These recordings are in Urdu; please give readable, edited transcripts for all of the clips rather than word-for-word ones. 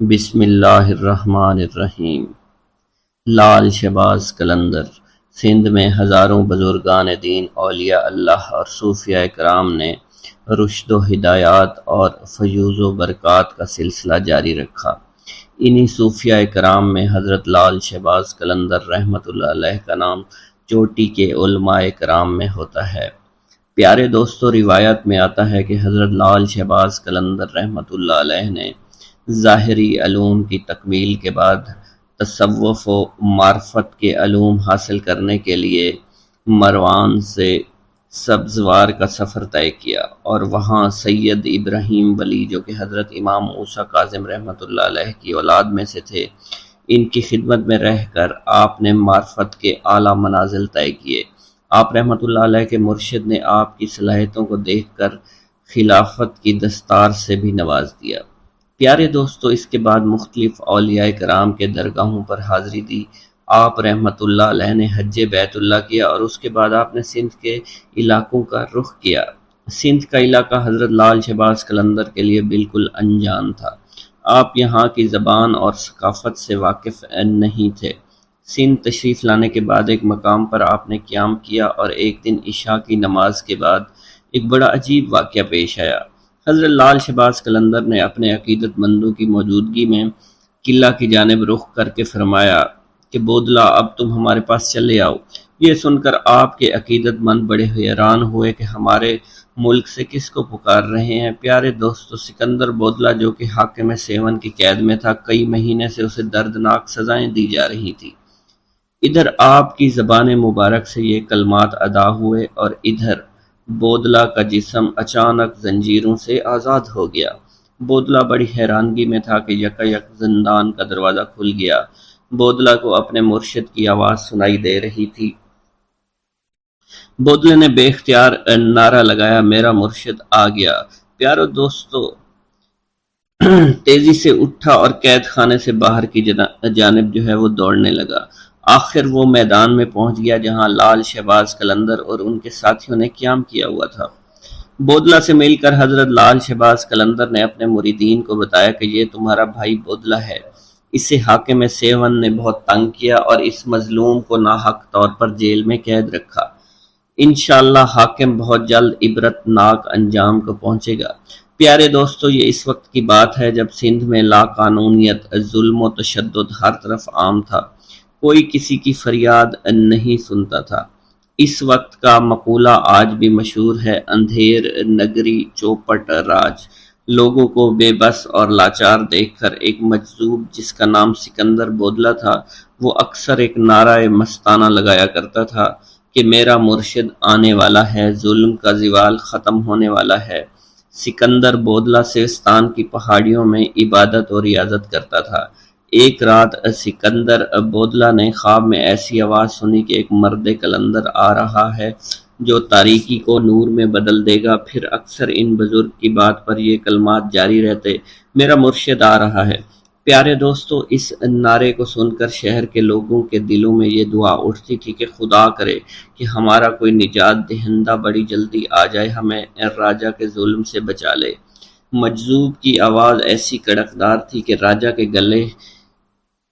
بسم اللہ الرحمن الرحیم۔ لال شہباز قلندر۔ سندھ میں ہزاروں بزرگان دین، اولیاء اللہ اور صوفیاء کرام نے رشد و ہدایات اور فیوض و برکات کا سلسلہ جاری رکھا۔ انہی صوفیاء کرام میں حضرت لال شہباز قلندر رحمۃ اللہ علیہ کا نام چوٹی کے علماء کرام میں ہوتا ہے۔ پیارے دوستو، روایت میں آتا ہے کہ حضرت لال شہباز قلندر رحمۃ اللہ علیہ نے ظاہری علوم کی تکمیل کے بعد تصوف و معرفت کے علوم حاصل کرنے کے لیے مروان سے سبزوار کا سفر طے کیا اور وہاں سید ابراہیم ولی، جو کہ حضرت امام موسیٰ کاظم رحمۃ اللہ علیہ کی اولاد میں سے تھے، ان کی خدمت میں رہ کر آپ نے معرفت کے اعلیٰ منازل طے کیے۔ آپ رحمۃ اللہ علیہ کے مرشد نے آپ کی صلاحیتوں کو دیکھ کر خلافت کی دستار سے بھی نواز دیا۔ پیارے دوستو، اس کے بعد مختلف اولیاء کرام کے درگاہوں پر حاضری دی۔ آپ رحمۃ اللہ علیہ نے حج بیت اللہ کیا اور اس کے بعد آپ نے سندھ کے علاقوں کا رخ کیا۔ سندھ کا علاقہ حضرت لال شہباز قلندر کے لیے بالکل انجان تھا۔ آپ یہاں کی زبان اور ثقافت سے واقف نہیں تھے۔ سندھ تشریف لانے کے بعد ایک مقام پر آپ نے قیام کیا اور ایک دن عشاء کی نماز کے بعد ایک بڑا عجیب واقعہ پیش آیا۔ حضرت لال شہباز قلندر نے اپنے عقیدت مندوں کی موجودگی میں قلعہ کی جانب رخ کر کے فرمایا کہ بودلا، اب تم ہمارے پاس چلے آؤ۔ یہ سن کر آپ کے عقیدت مند بڑے حیران ہوئے کہ ہمارے ملک سے کس کو پکار رہے ہیں۔ پیارے دوستو، سکندر بودلا، جو کہ حاکم سیون کی قید میں تھا، کئی مہینے سے اسے دردناک سزائیں دی جا رہی تھی۔ ادھر آپ کی زبان مبارک سے یہ کلمات ادا ہوئے اور ادھر بودلا کا جسم اچانک زنجیروں سے آزاد ہو گیا۔ بودلا بڑی حیرانگی میں تھا کہ یکایک زندان کا دروازہ کھل گیا۔ بودلا کو اپنے مرشد کی آواز سنائی دے رہی تھی۔ بودلے نے بے اختیار نعرہ لگایا، میرا مرشد آ گیا۔ پیارے دوستو، تیزی سے اٹھا اور قید خانے سے باہر کی جانب وہ دوڑنے لگا۔ آخر وہ میدان میں پہنچ گیا جہاں لال شہباز قلندر اور ان کے ساتھیوں نے قیام کیا ہوا تھا۔ بودلا سے مل کر حضرت لال شہباز قلندر نے اپنے مریدین کو بتایا کہ یہ تمہارا بھائی بودلا ہے۔ اسے حاکم سیون نے بہت تنگ کیا اور اس مظلوم کو ناحق طور پر جیل میں قید رکھا۔ انشاءاللہ حاکم بہت جلد عبرت ناک انجام کو پہنچے گا۔ پیارے دوستو، یہ اس وقت کی بات ہے جب سندھ میں لا قانونیت، ظلم و تشدد ہر طرف عام تھا۔ کوئی کسی کی فریاد نہیں سنتا تھا۔ اس وقت کا مقولہ آج بھی مشہور ہے، اندھیر نگری چوپٹ راج۔ لوگوں کو بے بس اور لاچار دیکھ کر ایک مجذوب جس کا نام سکندر بودلا تھا، وہ اکثر ایک نعرہ مستانہ لگایا کرتا تھا کہ میرا مرشد آنے والا ہے، ظلم کا زوال ختم ہونے والا ہے۔ سکندر بودلا سیستان کی پہاڑیوں میں عبادت اور ریاضت کرتا تھا۔ ایک رات سکندر بودلا نے خواب میں ایسی آواز سنی کہ ایک مرد قلندر آ رہا ہے جو تاریکی کو نور میں بدل دے گا۔ پھر اکثر ان بزرگ کی بات پر یہ کلمات جاری رہتے، میرا مرشد آ رہا ہے۔ پیارے دوستو، اس نعرے کو سن کر شہر کے لوگوں کے دلوں میں یہ دعا اٹھتی تھی کہ خدا کرے کہ ہمارا کوئی نجات دہندہ بڑی جلدی آ جائے، ہمیں راجہ کے ظلم سے بچا لے۔ مجذوب کی آواز ایسی کڑکدار تھی کہ راجہ کے گلے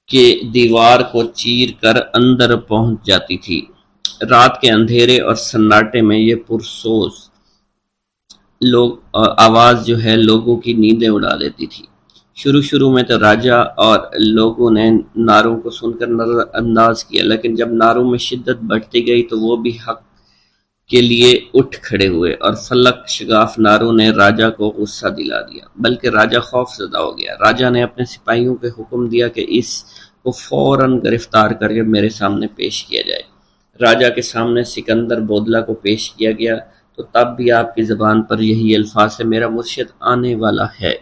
کے دیوار کو چیر کر اندر پہنچ جاتی تھی۔ رات کے اندھیرے اور سناٹے میں یہ پرسوز آواز لوگوں کی نیندیں اڑا دیتی تھی۔ شروع میں تو راجہ اور لوگوں نے نعروں کو سن کر نظر انداز کیا، لیکن جب نعروں میں شدت بڑھتی گئی تو وہ بھی حق کے لیے اٹھ کھڑے ہوئے اور فلک شگاف نعروں نے راجہ کو غصہ دلا دیا، بلکہ راجہ خوف زدہ ہو گیا۔ راجہ نے اپنے سپاہیوں کو حکم دیا کہ اس کو فوراً گرفتار کر کے میرے سامنے پیش کیا جائے۔ راجہ کے سامنے سکندر بودلا کو پیش کیا گیا تو تب بھی آپ کی زبان پر یہی الفاظ سے میرا مرشد آنے والا ہے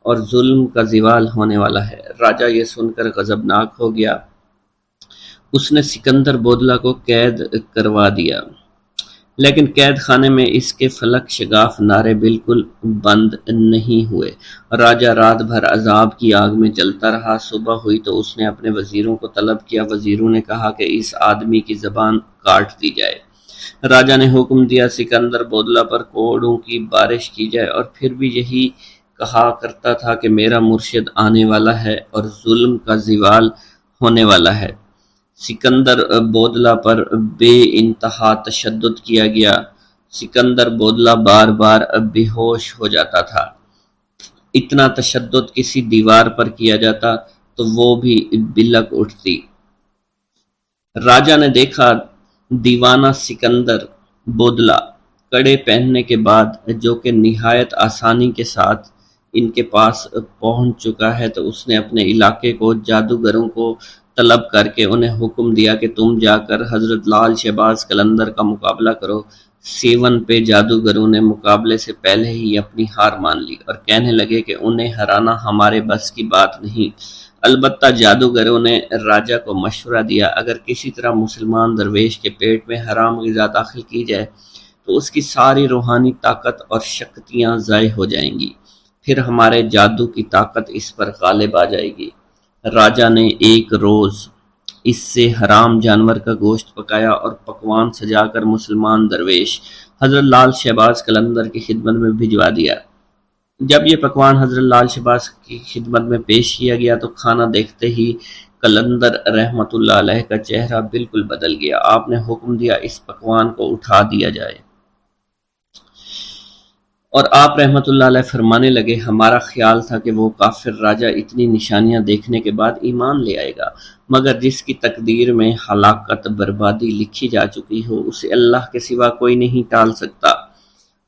اور ظلم کا زوال ہونے والا ہے۔ راجہ یہ سن کر غضبناک ہو گیا۔ اس نے سکندر بودلا کو قید کروا دیا، لیکن قید خانے میں اس کے فلک شگاف نعرے بالکل بند نہیں ہوئے۔ راجہ رات بھر عذاب کی آگ میں جلتا رہا۔ صبح ہوئی تو اس نے اپنے وزیروں کو طلب کیا۔ وزیروں نے کہا کہ اس آدمی کی زبان کاٹ دی جائے۔ راجہ نے حکم دیا سکندر بودلا پر کوڑوں کی بارش کی جائے، اور پھر بھی یہی کہا کرتا تھا کہ میرا مرشد آنے والا ہے اور ظلم کا زوال ہونے والا ہے۔ سکندر بودلہ پر بے انتہا تشدد کیا گیا۔ سکندر بودلہ بار بار بے ہوش ہو جاتا تھا۔ اتنا تشدد کسی دیوار پر کیا جاتا تو وہ بھی بلک اٹھتی۔ راجا نے دیکھا دیوانہ سکندر بودلہ کڑے پہننے کے بعد جو کہ نہایت آسانی کے ساتھ ان کے پاس پہنچ چکا ہے، تو اس نے اپنے علاقے کو جادوگروں کو طلب کر کے انہیں حکم دیا کہ تم جا کر حضرت لال شہباز قلندر کا مقابلہ کرو۔ 7 پہ جادوگروں نے مقابلے سے پہلے ہی اپنی ہار مان لی اور کہنے لگے کہ انہیں ہرانا ہمارے بس کی بات نہیں۔ البتہ جادوگروں نے راجا کو مشورہ دیا، اگر کسی طرح مسلمان درویش کے پیٹ میں حرام غذا داخل کی جائے تو اس کی ساری روحانی طاقت اور شکتیاں ضائع ہو جائیں گی، پھر ہمارے جادو کی طاقت اس پر غالب آ جائے گی۔ راجا نے ایک روز اس سے حرام جانور کا گوشت پکایا اور پکوان سجا کر مسلمان درویش حضرت لال شہباز قلندر کی خدمت میں بھجوا دیا۔ جب یہ پکوان حضرت لال شہباز کی خدمت میں پیش کیا گیا تو کھانا دیکھتے ہی قلندر رحمت اللہ علیہ کا چہرہ بالکل بدل گیا۔ آپ نے حکم دیا اس پکوان کو اٹھا دیا جائے، اور آپ رحمت اللہ علیہ فرمانے لگے، ہمارا خیال تھا کہ وہ کافر راجہ اتنی نشانیاں دیکھنے کے بعد ایمان لے آئے گا، مگر جس کی تقدیر میں ہلاکت بربادی لکھی جا چکی ہو اسے اللہ کے سوا کوئی نہیں ٹال سکتا۔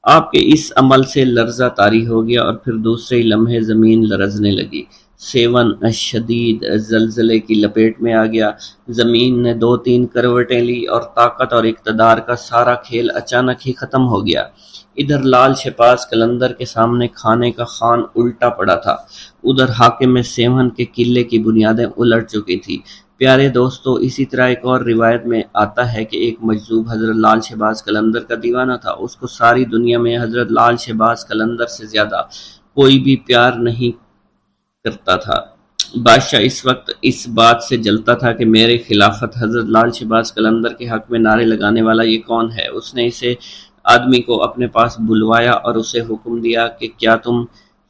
آپ کے اس عمل سے لرزہ طاری ہو گیا اور پھر دوسرے ہی لمحے زمین لرزنے لگی۔ 7 شدید زلزلے کی لپیٹ میں آ گیا۔ زمین نے 2-3 کروٹیں لی اور طاقت اور اقتدار کا سارا کھیل اچانک ہی ختم ہو گیا۔ ادھر لال شہباز قلندر کے سامنے کھانے کا خوان الٹا پڑا تھا، ادھر حاکم 7 کے قلعے کی بنیادیں الٹ چکی تھی۔ پیارے دوستو، اسی طرح ایک اور روایت میں آتا ہے کہ ایک مجذوب حضرت لال شہباز قلندر کا دیوانہ تھا۔ اس کو ساری دنیا میں حضرت لال شہباز قلندر سے زیادہ کوئی بھی پیار نہیں کرتا تھا۔ بادشاہ اس وقت اس بات سے جلتا تھا کہ میرے خلافت حضرت لال شہباز قلندر کے حق میں نعرے لگانے والا یہ کون ہے۔ اس نے اسے آدمی کو اپنے پاس بلوایا اور اسے حکم دیا کہ کیا تم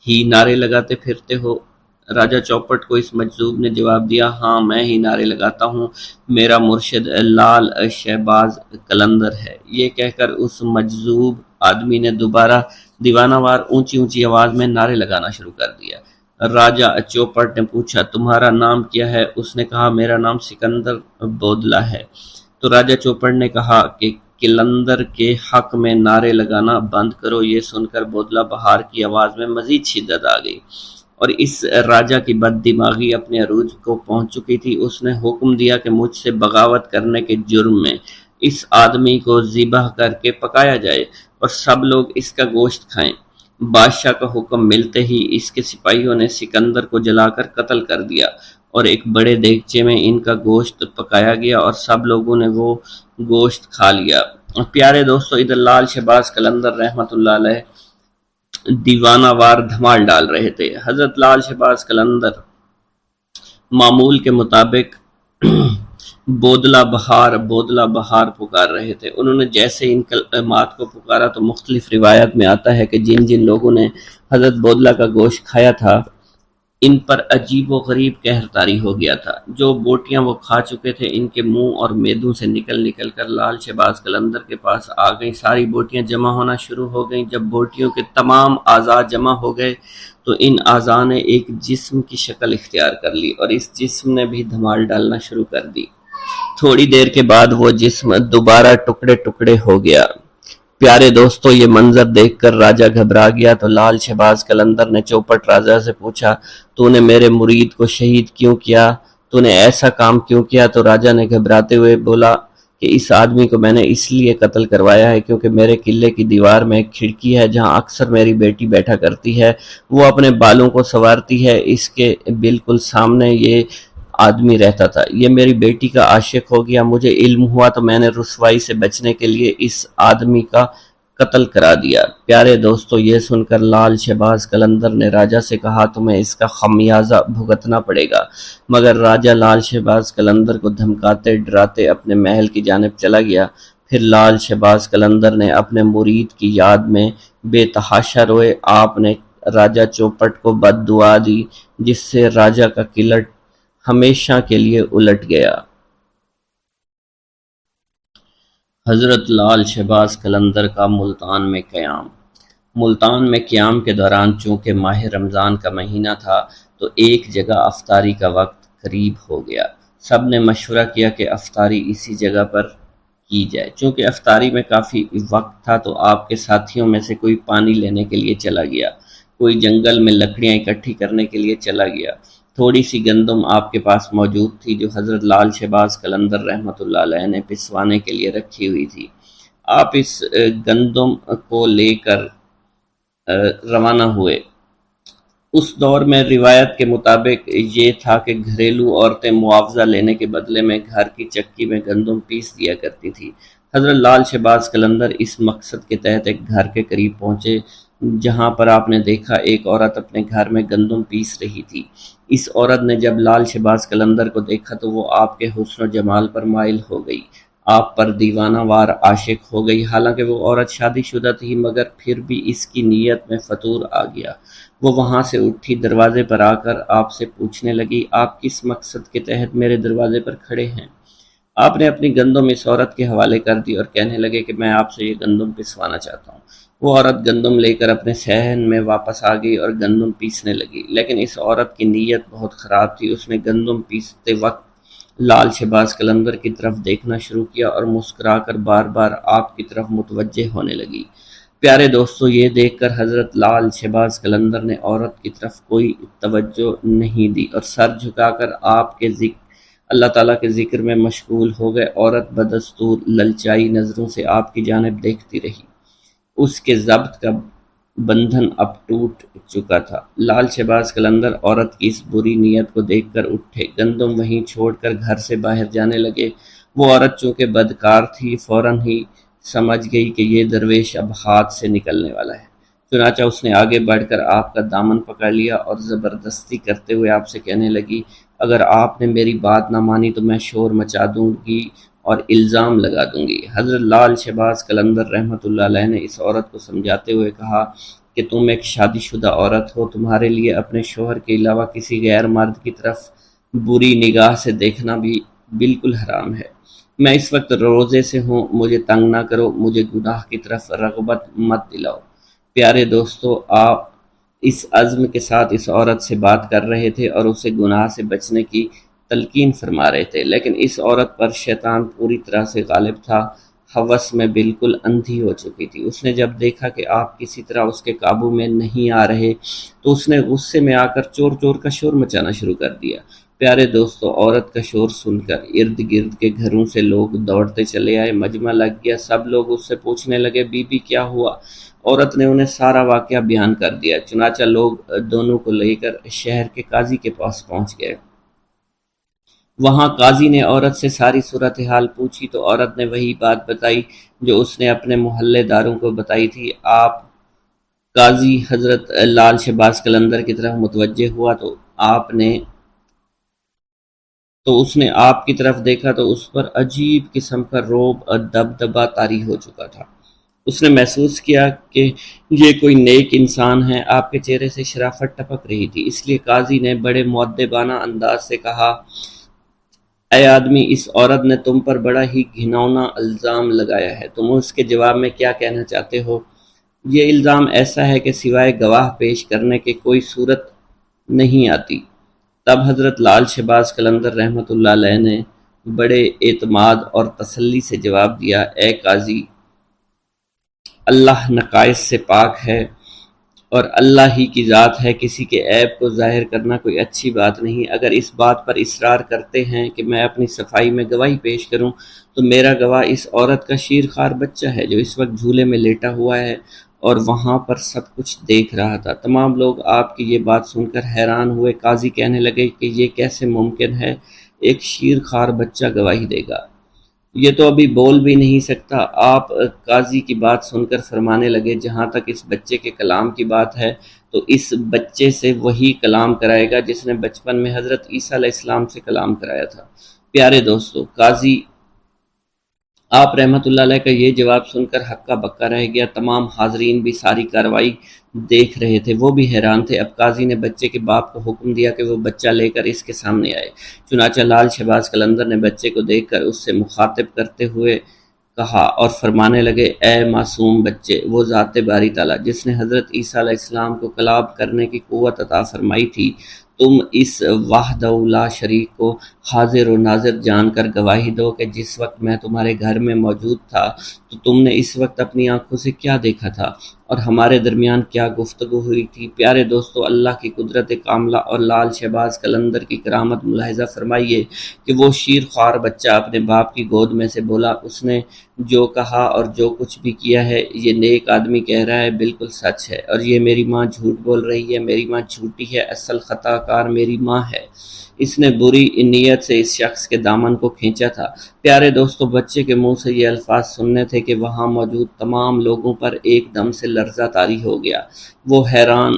ہی نعرے لگاتے پھرتے ہو؟ راجہ چوپٹ کو اس مجذوب نے جواب دیا، ہاں میں ہی نعرے لگاتا ہوں، میرا مرشد لال شہباز قلندر ہے۔ یہ کہہ کر اس مجذوب آدمی نے دوبارہ دیوانہ وار اونچی اونچی آواز میں نعرے لگانا شروع کر دیا۔ راجہ چوپٹ نے پوچھا، تمہارا نام کیا ہے؟ اس نے کہا، میرا نام سکندر بودلہ ہے۔ تو راجہ چوپٹ نے کہا کہ قلندر کے حق میں نعرے لگانا بند کرو۔ یہ سن کر بودلہ بہار کی آواز میں مزید شدت آ گئی اور اس راجہ کی بد دماغی اپنے عروج کو پہنچ چکی تھی۔ اس نے حکم دیا کہ مجھ سے بغاوت کرنے کے جرم میں اس آدمی کو ذبح کر کے پکایا جائے اور سب لوگ اس کا گوشت کھائیں۔ بادشاہ کا حکم ملتے ہی اس کے سپاہیوں نے سکندر کو جلا کر قتل کر دیا اور ایک بڑے دیگچے میں ان کا گوشت پکایا گیا اور سب لوگوں نے وہ گوشت کھا لیا۔ پیارے دوستو، ادھر لال شہباز قلندر رحمت اللہ علیہ دیوانہ وار دھمال ڈال رہے تھے۔ حضرت لال شہباز قلندر معمول کے مطابق بودلہ بہار پکار رہے تھے۔ انہوں نے جیسے ان کلمات کو پکارا تو مختلف روایات میں آتا ہے کہ جن جن لوگوں نے حضرت بودلہ کا گوشت کھایا تھا ان پر عجیب و غریب قہر طاری ہو گیا تھا۔ جو بوٹیاں وہ کھا چکے تھے ان کے منہ اور میدوں سے نکل کر لال شہباز قلندر کے پاس آ گئیں۔ ساری بوٹیاں جمع ہونا شروع ہو گئیں۔ جب بوٹیوں کے تمام اعضاء جمع ہو گئے تو ان اعضاء نے ایک جسم کی شکل اختیار کر لی اور اس جسم نے بھی دھمال ڈالنا شروع کر دی۔ تھوڑی دیر کے بعد وہ جسم دوبارہ ٹکڑے ٹکڑے ہو گیا۔ پیارے دوستو، یہ منظر دیکھ کر راجہ گھبرا گیا تو لال شہباز قلندر نے چوپٹ راجہ سے پوچھا، تو نے میرے مرید کو شہید کیوں کیا؟ تو نے ایسا کام کیوں کیا؟ تو راجہ نے گھبراتے ہوئے بولا کہ اس آدمی کو میں نے اس لیے قتل کروایا ہے کیونکہ میرے قلعے کی دیوار میں ایک کھڑکی ہے جہاں اکثر میری بیٹی بیٹھا کرتی ہے، وہ اپنے بالوں کو سنوارتی ہے، اس کے بالکل سامنے یہ آدمی رہتا تھا۔ یہ میری بیٹی کا عاشق ہو گیا، مجھے علم ہوا تو میں نے رسوائی سے بچنے کے لیے اس آدمی کا قتل کرا دیا۔ پیارے دوستو، یہ سن کر لال شہباز قلندر نے راجہ سے کہا، تمہیں اس کا خمیازہ بھگتنا پڑے گا۔ مگر راجہ لال شہباز قلندر کو دھمکاتے ڈراتے اپنے محل کی جانب چلا گیا۔ پھر لال شہباز قلندر نے اپنے مرید کی یاد میں بے تحاشا روئے۔ آپ نے راجہ چوپٹ کو بد دعا دی، جس سے راجہ کا کلٹ ہمیشہ کے لیے الٹ گیا۔ حضرت لال شہباز قلندر کا ملتان میں قیام۔ ملتان میں قیام کے دوران چونکہ ماہ رمضان کا مہینہ تھا تو ایک جگہ افطاری کا وقت قریب ہو گیا۔ سب نے مشورہ کیا کہ افطاری اسی جگہ پر کی جائے۔ چونکہ افطاری میں کافی وقت تھا تو آپ کے ساتھیوں میں سے کوئی پانی لینے کے لیے چلا گیا، کوئی جنگل میں لکڑیاں اکٹھی کرنے کے لیے چلا گیا۔ تھوڑی سی گندم آپ کے پاس موجود تھی جو حضرت لال شہباز قلندر رحمۃ اللہ علیہ نے پسوانے کے لیے رکھی ہوئی تھی۔ آپ اس گندم کو لے کر روانہ ہوئے۔ اس دور میں روایت کے مطابق یہ تھا کہ گھریلو عورتیں معاوضہ لینے کے بدلے میں گھر کی چکی میں گندم پیس دیا کرتی تھی۔ حضرت لال شہباز قلندر اس مقصد کے تحت ایک گھر کے قریب پہنچے جہاں پر آپ نے دیکھا ایک عورت اپنے گھر میں گندم پیس رہی تھی۔ اس عورت نے جب لال شہباز قلندر کو دیکھا تو وہ آپ کے حسن و جمال پر مائل ہو گئی، آپ پر دیوانہ وار عاشق ہو گئی۔ حالانکہ وہ عورت شادی شدہ تھی مگر پھر بھی اس کی نیت میں فطور آ گیا۔ وہ وہاں سے اٹھی، دروازے پر آ کر آپ سے پوچھنے لگی، آپ کس مقصد کے تحت میرے دروازے پر کھڑے ہیں؟ آپ نے اپنی گندم اس عورت کے حوالے کر دی اور کہنے لگے کہ میں آپ سے یہ گندم پسوانا چاہتا ہوں۔ وہ عورت گندم لے کر اپنے صحن میں واپس آ گئی اور گندم پیسنے لگی، لیکن اس عورت کی نیت بہت خراب تھی۔ اس نے گندم پیستے وقت لال شہباز قلندر کی طرف دیکھنا شروع کیا اور مسکرا کر بار بار آپ کی طرف متوجہ ہونے لگی۔ پیارے دوستو، یہ دیکھ کر حضرت لال شہباز قلندر نے عورت کی طرف کوئی توجہ نہیں دی اور سر جھکا کر آپ کے اللہ تعالیٰ کے ذکر میں مشغول ہو گئے۔ عورت بدستور للچائی نظروں سے آپ کی جانب دیکھتی رہی۔ اس کے ضبط کا بندھن اب ٹوٹ چکا تھا۔ لال شہباز قلندر عورت کی اس بری نیت کو دیکھ کر اٹھے، گندم وہیں چھوڑ کر گھر سے باہر جانے لگے۔ وہ عورت چونکہ بدکار تھی فوراً ہی سمجھ گئی کہ یہ درویش اب ہاتھ سے نکلنے والا ہے، چنانچہ اس نے آگے بڑھ کر آپ کا دامن پکڑ لیا اور زبردستی کرتے ہوئے آپ سے کہنے لگی، اگر آپ نے میری بات نہ مانی تو میں شور مچا دوں گی اور الزام لگا دوں گی۔ حضرت لال شہباز قلندر رحمۃ اللہ علیہ نے اس عورت کو سمجھاتے ہوئے کہا کہ تم ایک شادی شدہ عورت ہو، تمہارے لیے اپنے شوہر کے علاوہ کسی غیر مرد کی طرف بری نگاہ سے دیکھنا بھی بالکل حرام ہے۔ میں اس وقت روزے سے ہوں، مجھے تنگ نہ کرو، مجھے گناہ کی طرف رغبت مت دلاؤ۔ پیارے دوستو، آپ اس عزم کے ساتھ اس عورت سے بات کر رہے تھے اور اسے گناہ سے بچنے کی تلقین فرما رہے تھے، لیکن اس عورت پر شیطان پوری طرح سے غالب تھا، ہوس میں بالکل اندھی ہو چکی تھی۔ اس نے جب دیکھا کہ آپ کسی طرح اس کے قابو میں نہیں آ رہے تو اس نے غصے میں آ کر چور چور کا شور مچانا شروع کر دیا۔ پیارے دوستو، عورت کا شور سن کر ارد گرد کے گھروں سے لوگ دوڑتے چلے آئے، مجمع لگ گیا، سب لوگ اس سے پوچھنے لگے، بی بی کیا ہوا؟ عورت نے انہیں سارا واقعہ بیان کر دیا۔ چنانچہ لوگ دونوں کو لے کر شہر کے قاضی کے پاس پہنچ گئے۔ وہاں قاضی نے عورت سے ساری صورتحال پوچھی تو عورت نے وہی بات بتائی جو اس نے اپنے محلے داروں کو بتائی تھی۔ قاضی حضرت لال شہباز قلندر کی طرف متوجہ ہوا تو اس نے آپ کی طرف دیکھا تو اس پر عجیب قسم کا رعب اور دبدبہ طاری ہو چکا تھا۔ اس نے محسوس کیا کہ یہ کوئی نیک انسان ہے۔ آپ کے چہرے سے شرافت ٹپک رہی تھی، اس لیے قاضی نے بڑے مؤدبانہ انداز سے کہا، اے آدمی، اس عورت نے تم پر بڑا ہی گھناؤنا الزام لگایا ہے، تم اس کے جواب میں کیا کہنا چاہتے ہو؟ یہ الزام ایسا ہے کہ سوائے گواہ پیش کرنے کے کوئی صورت نہیں آتی۔ تب حضرت لال شہباز قلندر رحمۃ اللہ علیہ نے بڑے اعتماد اور تسلی سے جواب دیا، اے قاضی، اللہ نقائص سے پاک ہے اور اللہ ہی کی ذات ہے، کسی کے عیب کو ظاہر کرنا کوئی اچھی بات نہیں۔ اگر اس بات پر اصرار کرتے ہیں کہ میں اپنی صفائی میں گواہی پیش کروں تو میرا گواہ اس عورت کا شیرخوار بچہ ہے جو اس وقت جھولے میں لیٹا ہوا ہے اور وہاں پر سب کچھ دیکھ رہا تھا۔ تمام لوگ آپ کی یہ بات سن کر حیران ہوئے۔ قاضی کہنے لگے کہ یہ کیسے ممکن ہے، ایک شیرخوار بچہ گواہی دے گا؟ یہ تو ابھی بول بھی نہیں سکتا۔ آپ قاضی کی بات سن کر فرمانے لگے، جہاں تک اس بچے کے کلام کی بات ہے تو اس بچے سے وہی کلام کرائے گا جس نے بچپن میں حضرت عیسیٰ علیہ السلام سے کلام کرایا تھا۔ پیارے دوستو، قاضی آپ رحمۃ اللہ علیہ کا یہ جواب سن کر ہکا بکا رہ گیا۔ تمام حاضرین بھی ساری کارروائی دیکھ رہے تھے، وہ بھی حیران تھے۔ اب قاضی نے بچے کے باپ کو حکم دیا کہ وہ بچہ لے کر اس کے سامنے آئے۔ چنانچہ لال شہباز قلندر نے بچے کو دیکھ کر اس سے مخاطب کرتے ہوئے کہا اور فرمانے لگے، اے معصوم بچے، وہ ذات باری تعالیٰ جس نے حضرت عیسیٰ علیہ السلام کو کلام کرنے کی قوت عطا فرمائی تھی، تم اس وحدہ لا شریک کو حاضر و ناظر جان کر گواہی دو کہ جس وقت میں تمہارے گھر میں موجود تھا تو تم نے اس وقت اپنی آنکھوں سے کیا دیکھا تھا اور ہمارے درمیان کیا گفتگو ہوئی تھی۔ پیارے دوستو، اللہ کی قدرت کاملہ اور لال شہباز قلندر کی کرامت ملاحظہ فرمائیے کہ وہ شیر خوار بچہ اپنے باپ کی گود میں سے بولا، اس نے جو کہا اور جو کچھ بھی کیا ہے یہ نیک آدمی کہہ رہا ہے بالکل سچ ہے، اور یہ میری ماں جھوٹ بول رہی ہے، میری ماں جھوٹی ہے، اصل خطا کار میری ماں ہے۔ اس نے بری نیت سے اس شخص کے دامن کو کھینچا تھا۔ پیارے دوستو، بچے کے منہ سے یہ الفاظ سننے تھے کہ وہاں موجود تمام لوگوں پر ایک دم سے لرزہ طاری ہو گیا۔ وہ حیران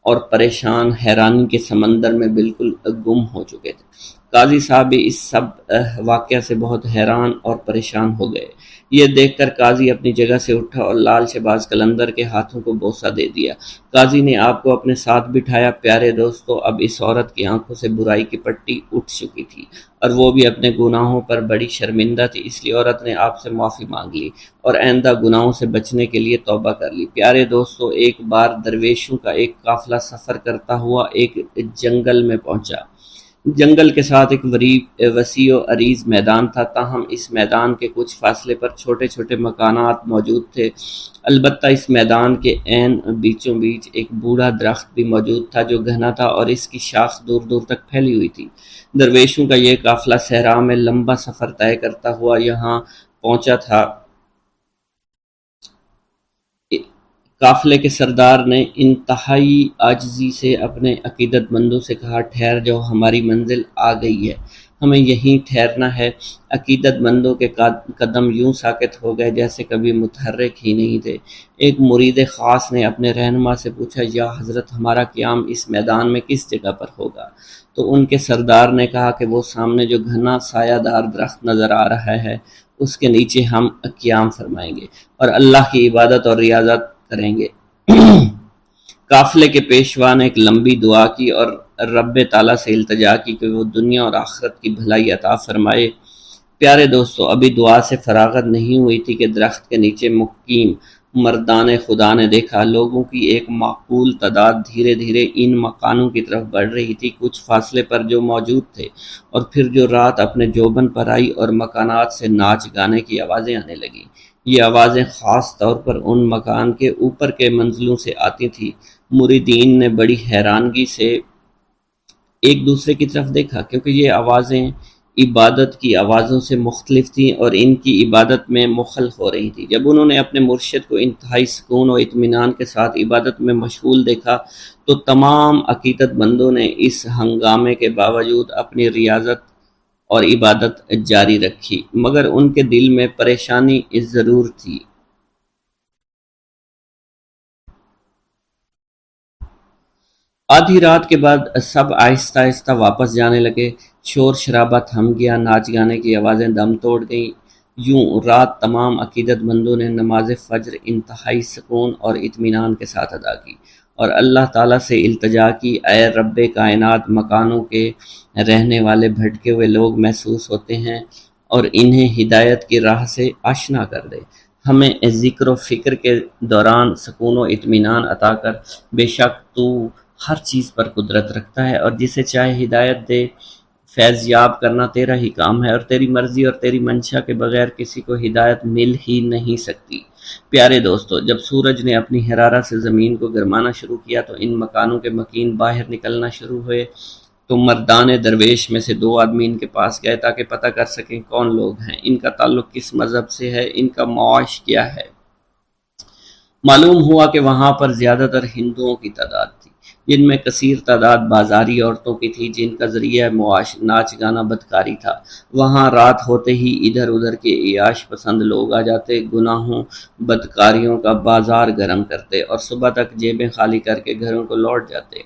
اور پریشان حیرانی کے سمندر میں بالکل گم ہو چکے تھے۔ قاضی صاحب بھی اس سب واقعہ سے بہت حیران اور پریشان ہو گئے۔ یہ دیکھ کر قاضی اپنی جگہ سے اٹھا اور لال شہباز قلندر کے ہاتھوں کو بوسہ دے دیا۔ قاضی نے آپ کو اپنے ساتھ بٹھایا۔ پیارے دوستو، اب اس عورت کی آنکھوں سے برائی کی پٹی اٹھ چکی تھی اور وہ بھی اپنے گناہوں پر بڑی شرمندہ تھی، اس لیے عورت نے آپ سے معافی مانگ لی اور آئندہ گناہوں سے بچنے کے لیے توبہ کر لی۔ پیارے دوستو، ایک بار درویشوں کا ایک قافلہ سفر کرتا ہوا ایک جنگل میں پہنچا۔ جنگل کے ساتھ ایک وسیع و عریض میدان تھا، تاہم اس میدان کے کچھ فاصلے پر چھوٹے چھوٹے مکانات موجود تھے۔ البتہ اس میدان کے عین بیچوں بیچ ایک بوڑھا درخت بھی موجود تھا جو گھنا تھا اور اس کی شاخ دور دور تک پھیلی ہوئی تھی۔ درویشوں کا یہ قافلہ صحرا میں لمبا سفر طے کرتا ہوا یہاں پہنچا تھا۔ قافلے کے سردار نے انتہائی عاجزی سے اپنے عقیدت مندوں سے کہا، ٹھہر جاؤ، ہماری منزل آ گئی ہے، ہمیں یہیں ٹھہرنا ہے۔ عقیدت مندوں کے قدم یوں ساکت ہو گئے جیسے کبھی متحرک ہی نہیں تھے۔ ایک مرید خاص نے اپنے رہنما سے پوچھا، یا حضرت، ہمارا قیام اس میدان میں کس جگہ پر ہوگا؟ تو ان کے سردار نے کہا کہ وہ سامنے جو گھنا سایہ دار درخت نظر آ رہا ہے اس کے نیچے ہم قیام فرمائیں گے اور اللہ کی عبادت اور ریاضت کریں گے۔ قافلے کے پیشوا نے ایک لمبی دعا کی اور رب تعالیٰ سے التجا کی کہ وہ دنیا اور آخرت کی بھلائی عطا فرمائے۔ پیارے دوستو، ابھی دعا سے فراغت نہیں ہوئی تھی کہ درخت کے نیچے مقیم مردان خدا نے دیکھا لوگوں کی ایک معقول تعداد دھیرے دھیرے ان مکانوں کی طرف بڑھ رہی تھی، کچھ فاصلے پر جو موجود تھے، اور پھر جو رات اپنے جوبن پر آئی اور مکانات سے ناچ گانے کی آوازیں آنے لگیں۔ یہ آوازیں خاص طور پر ان مکان کے اوپر کے منزلوں سے آتی تھیں۔ مریدین نے بڑی حیرانگی سے ایک دوسرے کی طرف دیکھا کیونکہ یہ آوازیں عبادت کی آوازوں سے مختلف تھیں اور ان کی عبادت میں مخل ہو رہی تھی۔ جب انہوں نے اپنے مرشد کو انتہائی سکون و اطمینان کے ساتھ عبادت میں مشغول دیکھا تو تمام عقیدت مندوں نے اس ہنگامے کے باوجود اپنی ریاضت اور عبادت جاری رکھی، مگر ان کے دل میں پریشانی ضرور تھی۔ آدھی رات کے بعد سب آہستہ آہستہ واپس جانے لگے، شور شرابہ تھم گیا، ناچ گانے کی آوازیں دم توڑ گئیں۔ یوں رات تمام عقیدت مندوں نے نماز فجر انتہائی سکون اور اطمینان کے ساتھ ادا کی اور اللہ تعالیٰ سے التجا کی، اے رب کائنات، مکانوں کے رہنے والے بھٹکے ہوئے لوگ محسوس ہوتے ہیں اور انہیں ہدایت کی راہ سے آشنا کر دے، ہمیں ذکر و فکر کے دوران سکون و اطمینان عطا کر، بے شک تو ہر چیز پر قدرت رکھتا ہے اور جسے چاہے ہدایت دے۔ فیض یاب کرنا تیرا ہی کام ہے اور تیری مرضی اور تیری منشا کے بغیر کسی کو ہدایت مل ہی نہیں سکتی۔ پیارے دوستو، جب سورج نے اپنی حرارت سے زمین کو گرمانا شروع کیا تو ان مکانوں کے مکین باہر نکلنا شروع ہوئے۔ تو مردان درویش میں سے دو آدمی ان کے پاس گئے تاکہ پتہ کر سکیں کون لوگ ہیں، ان کا تعلق کس مذہب سے ہے، ان کا معاش کیا ہے۔ معلوم ہوا کہ وہاں پر زیادہ تر ہندوؤں کی تعداد تھی، جن میں کثیر تعداد بازاری عورتوں کی تھی جن کا ذریعہ معاش ناچ گانا بدکاری تھا۔ وہاں رات ہوتے ہی ادھر ادھر کے عیاش پسند لوگ آ جاتے، گناہوں بدکاریوں کا بازار گرم کرتے اور صبح تک جیبیں خالی کر کے گھروں کو لوٹ جاتے،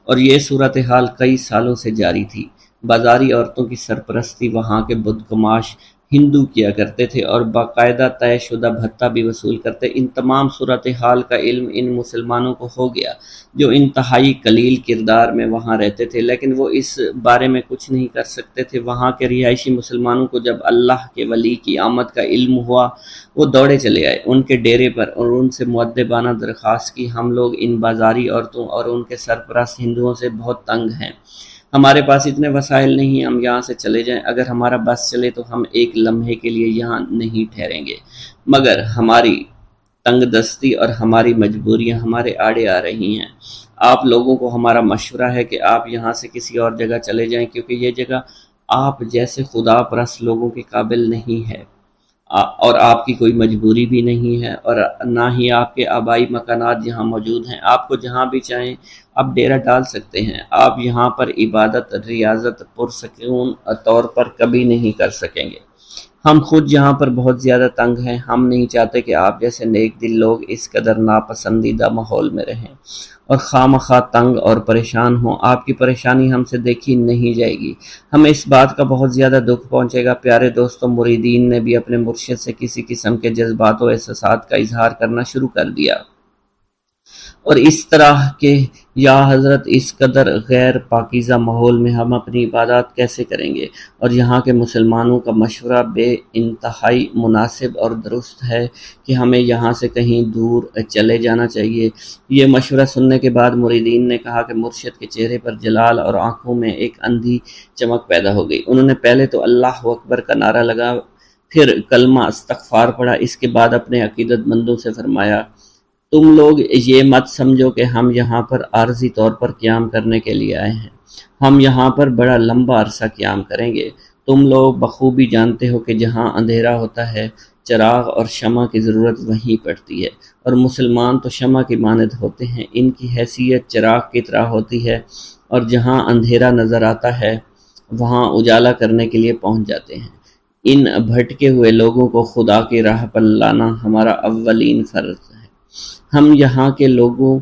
اور یہ صورتحال کئی سالوں سے جاری تھی۔ بازاری عورتوں کی سرپرستی وہاں کے بدگماش ہندو کیا کرتے تھے اور باقاعدہ طے شدہ بھتہ بھی وصول کرتے۔ ان تمام صورتحال کا علم ان مسلمانوں کو ہو گیا جو انتہائی قلیل کردار میں وہاں رہتے تھے، لیکن وہ اس بارے میں کچھ نہیں کر سکتے تھے۔ وہاں کے رہائشی مسلمانوں کو جب اللہ کے ولی کی آمد کا علم ہوا، وہ دوڑے چلے آئے ان کے ڈیرے پر اور ان سے مؤدبانہ درخواست کی، ہم لوگ ان بازاری عورتوں اور ان کے سرپرست ہندوؤں سے بہت تنگ ہیں، ہمارے پاس اتنے وسائل نہیں، ہم یہاں سے چلے جائیں، اگر ہمارا بس چلے تو ہم ایک لمحے کے لیے یہاں نہیں ٹھہریں گے، مگر ہماری تنگ دستی اور ہماری مجبوریاں ہمارے آڑے آ رہی ہیں۔ آپ لوگوں کو ہمارا مشورہ ہے کہ آپ یہاں سے کسی اور جگہ چلے جائیں، کیونکہ یہ جگہ آپ جیسے خدا پرست لوگوں کے قابل نہیں ہے، اور آپ کی کوئی مجبوری بھی نہیں ہے، اور نہ ہی آپ کے آبائی مکانات یہاں موجود ہیں۔ آپ کو جہاں بھی چاہیں آپ ڈیرہ ڈال سکتے ہیں، آپ یہاں پر عبادت ریاضت پرسکون طور پر کبھی نہیں کر سکیں گے۔ ہم خود یہاں پر بہت زیادہ تنگ ہیں، ہم نہیں چاہتے کہ آپ جیسے نیک دل لوگ اس قدر ناپسندیدہ ماحول میں رہیں اور خواہ تنگ اور پریشان ہوں۔ آپ کی پریشانی ہم سے دیکھی نہیں جائے گی، ہمیں اس بات کا بہت زیادہ دکھ پہنچے گا۔ پیارے دوستوں، مریدین نے بھی اپنے مرشد سے کسی قسم کے جذبات و احساسات کا اظہار کرنا شروع کر دیا، اور اس طرح کہ یا حضرت اس قدر غیر پاکیزہ ماحول میں ہم اپنی عبادات کیسے کریں گے، اور یہاں کے مسلمانوں کا مشورہ بے انتہائی مناسب اور درست ہے کہ ہمیں یہاں سے کہیں دور چلے جانا چاہیے۔ یہ مشورہ سننے کے بعد مریدین نے کہا کہ مرشد کے چہرے پر جلال اور آنکھوں میں ایک اندھی چمک پیدا ہو گئی۔ انہوں نے پہلے تو اللہ اکبر کا نعرہ لگا، پھر کلمہ استغفار پڑھا، اس کے بعد اپنے عقیدت مندوں سے فرمایا، تم لوگ یہ مت سمجھو کہ ہم یہاں پر عارضی طور پر قیام کرنے کے لیے آئے ہیں، ہم یہاں پر بڑا لمبا عرصہ قیام کریں گے۔ تم لوگ بخوبی جانتے ہو کہ جہاں اندھیرا ہوتا ہے چراغ اور شمع کی ضرورت وہیں پڑتی ہے، اور مسلمان تو شمع کی مانند ہوتے ہیں، ان کی حیثیت چراغ کی طرح ہوتی ہے، اور جہاں اندھیرا نظر آتا ہے وہاں اجالا کرنے کے لیے پہنچ جاتے ہیں۔ ان بھٹکے ہوئے لوگوں کو خدا کی راہ پر لانا ہمارا اولین فرض ہے۔ ہم یہاں کے لوگوں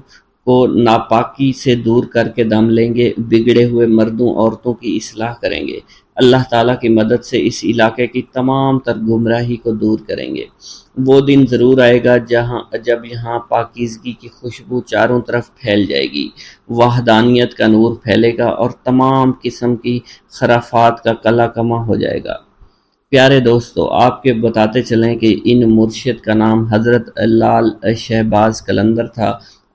کو ناپاکی سے دور کر کے دم لیں گے، بگڑے ہوئے مردوں عورتوں کی اصلاح کریں گے، اللہ تعالیٰ کی مدد سے اس علاقے کی تمام تر گمراہی کو دور کریں گے۔ وہ دن ضرور آئے گا جب یہاں پاکیزگی کی خوشبو چاروں طرف پھیل جائے گی، وحدانیت کا نور پھیلے گا اور تمام قسم کی خرافات کا قلع کما ہو جائے گا۔ پیارے دوستو، آپ کے بتاتے چلیں کہ ان مرشد کا نام حضرت لال شہباز قلندر تھا،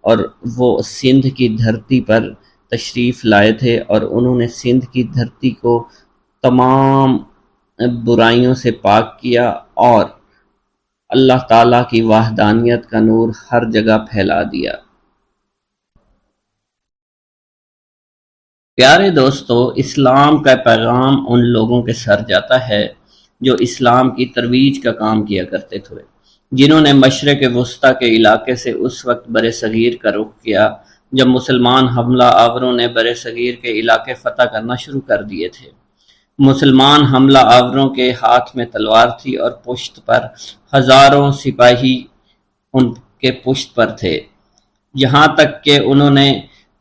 اور وہ سندھ کی دھرتی پر تشریف لائے تھے، اور انہوں نے سندھ کی دھرتی کو تمام برائیوں سے پاک کیا اور اللہ تعالیٰ کی وحدانیت کا نور ہر جگہ پھیلا دیا۔ پیارے دوستو، اسلام کا پیغام ان لوگوں کے سر جاتا ہے جو اسلام کی ترویج کا کام کیا کرتے تھے، جنہوں نے مشرق وسطیٰ کے علاقے سے اس وقت برصغیر کا رخ کیا جب مسلمان حملہ آوروں نے برصغیر کے علاقے فتح کرنا شروع کر دیے تھے۔ مسلمان حملہ آوروں کے ہاتھ میں تلوار تھی اور پشت پر ہزاروں سپاہی ان کے پشت پر تھے، یہاں تک کہ انہوں نے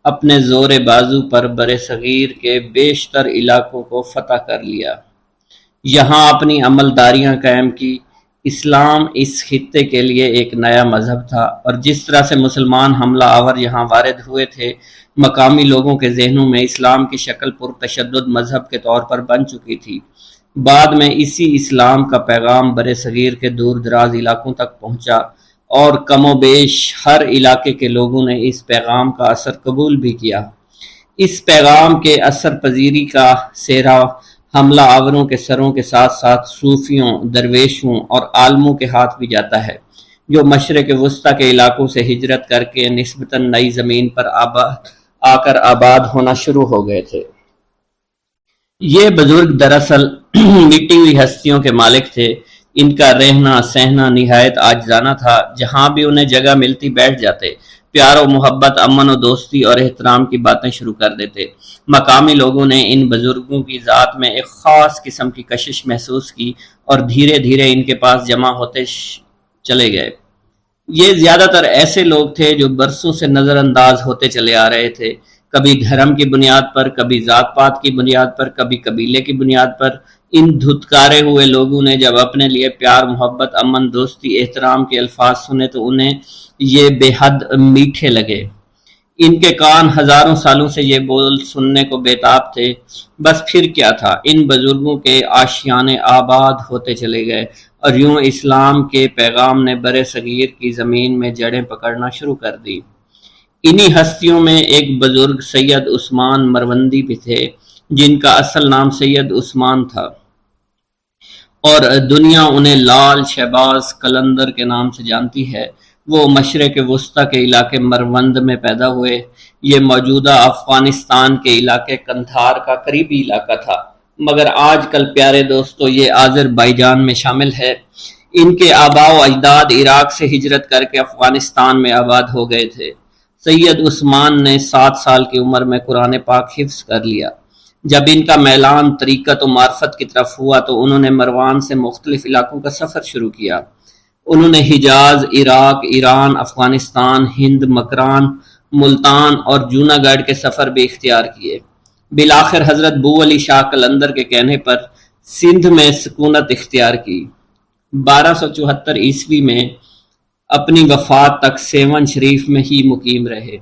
اپنے زور بازو پر برصغیر کے بیشتر علاقوں کو فتح کر لیا، یہاں اپنی عملداریاں قائم کی۔ اسلام اس خطے کے لیے ایک نیا مذہب تھا، اور جس طرح سے مسلمان حملہ آور یہاں وارد ہوئے تھے، مقامی لوگوں کے ذہنوں میں اسلام کی شکل پرتشدد مذہب کے طور پر بن چکی تھی۔ بعد میں اسی اسلام کا پیغام برصغیر کے دور دراز علاقوں تک پہنچا، اور کم و بیش ہر علاقے کے لوگوں نے اس پیغام کا اثر قبول بھی کیا۔ اس پیغام کے اثر پذیری کا سہرا حملہ آوروں کے سروں کے ساتھ ساتھ صوفیوں، درویشوں اور عالموں کے ہاتھ بھی جاتا ہے، جو مشرق وسطیٰ کے علاقوں سے ہجرت کر کے نسبتاً نئی زمین پر آ کر آباد ہونا شروع ہو گئے تھے۔ یہ بزرگ دراصل مٹی ہوئی ہستیوں کے مالک تھے، ان کا رہنا سہنا نہایت عاجزانہ تھا، جہاں بھی انہیں جگہ ملتی بیٹھ جاتے، پیار و محبت، امن و دوستی اور احترام کی باتیں شروع کر دیتے۔ مقامی لوگوں نے ان بزرگوں کی ذات میں ایک خاص قسم کی کشش محسوس کی اور دھیرے دھیرے ان کے پاس جمع ہوتے چلے گئے۔ یہ زیادہ تر ایسے لوگ تھے جو برسوں سے نظر انداز ہوتے چلے آ رہے تھے، کبھی دھرم کی بنیاد پر، کبھی ذات پات کی بنیاد پر، کبھی قبیلے کی بنیاد پر، ان دھتکارے ہوئے لوگوں نے جب اپنے لیے پیار، محبت، امن، دوستی، احترام کے الفاظ سنے تو انہیں یہ بے حد میٹھے لگے۔ ان کے کان ہزاروں سالوں سے یہ بول سننے کو بےتاب تھے۔ بس پھر کیا تھا، ان بزرگوں کے آشیانے آباد ہوتے چلے گئے اور یوں اسلام کے پیغام نے برِ صغیر کی زمین میں جڑیں پکڑنا شروع کر دی۔ انہی ہستیوں میں ایک بزرگ سید عثمان مروندی بھی تھے، جن کا اصل نام سید عثمان تھا اور دنیا انہیں لال شہباز قلندر کے نام سے جانتی ہے۔ وہ مشرق وسطیٰ کے علاقے مروند میں پیدا ہوئے۔ یہ موجودہ افغانستان کے علاقے قندھار کا قریبی علاقہ تھا، مگر آج کل پیارے دوستو یہ آذربائیجان میں شامل ہے۔ ان کے آباء و اجداد عراق سے ہجرت کر کے افغانستان میں آباد ہو گئے تھے۔ سید عثمان نے 7 سال کی عمر میں قرآن پاک حفظ کر لیا۔ جب ان کا میلان طریقت و معرفت کی طرف ہوا تو انہوں نے مروان سے مختلف علاقوں کا سفر شروع کیا۔ انہوں نے حجاز، عراق، ایران، افغانستان، ہند، مکران، ملتان اور جوناگڑھ کے سفر بھی اختیار کیے۔ بالآخر حضرت بو علی شاہ قلندر کے کہنے پر سندھ میں سکونت اختیار کی۔ 1274 عیسوی میں اپنی وفات تک سیون شریف میں ہی مقیم رہے۔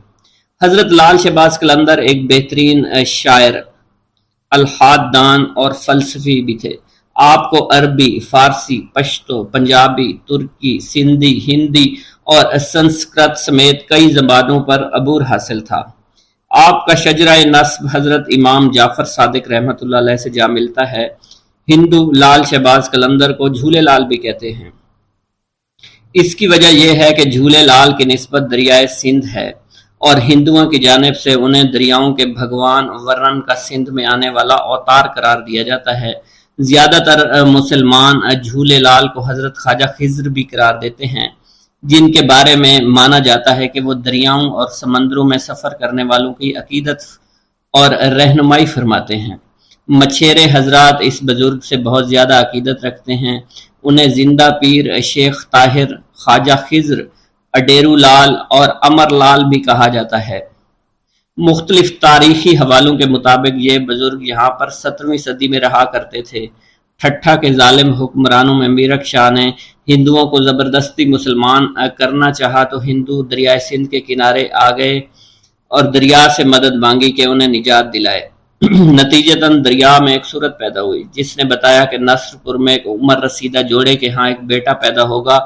حضرت لال شہباز قلندر ایک بہترین شاعر، الحاد دان اور فلسفی بھی تھے۔ آپ کو عربی، فارسی، پشتو، پنجابی، ترکی، سندھی، ہندی اور سنسکرت سمیت کئی زبانوں پر عبور حاصل تھا۔ آپ کا شجرہ نسب حضرت امام جعفر صادق رحمۃ اللہ علیہ سے جا ملتا ہے۔ ہندو لال شہباز قلندر کو جھولے لال بھی کہتے ہیں۔ اس کی وجہ یہ ہے کہ جھولے لال کی نسبت دریائے سندھ ہے اور ہندوؤں کی جانب سے انہیں دریاؤں کے بھگوان ورن کا سندھ میں آنے والا اوتار قرار دیا جاتا ہے۔ زیادہ تر مسلمان جھولے لال کو حضرت خواجہ خضر بھی قرار دیتے ہیں، جن کے بارے میں مانا جاتا ہے کہ وہ دریاؤں اور سمندروں میں سفر کرنے والوں کی عقیدت اور رہنمائی فرماتے ہیں۔ مچھیرے حضرات اس بزرگ سے بہت زیادہ عقیدت رکھتے ہیں۔ انہیں زندہ پیر، شیخ طاہر، خواجہ خضر، اڈیرو لال اور امر لال بھی کہا جاتا ہے۔ مختلف تاریخی حوالوں کے مطابق یہ بزرگ یہاں پر 17ویں صدی میں رہا کرتے تھے۔ ٹھٹھا کے ظالم حکمرانوں میں میرک شاہ نے ہندوؤں کو زبردستی مسلمان کرنا چاہا تو ہندو دریائے سندھ کے کنارے آ گئے اور دریا سے مدد مانگی کہ انہیں نجات دلائے۔ نتیجتاً دریا میں ایک صورت پیدا ہوئی جس نے بتایا کہ نصر پور میں ایک عمر رسیدہ جوڑے کے ہاں ایک بیٹا پیدا ہوگا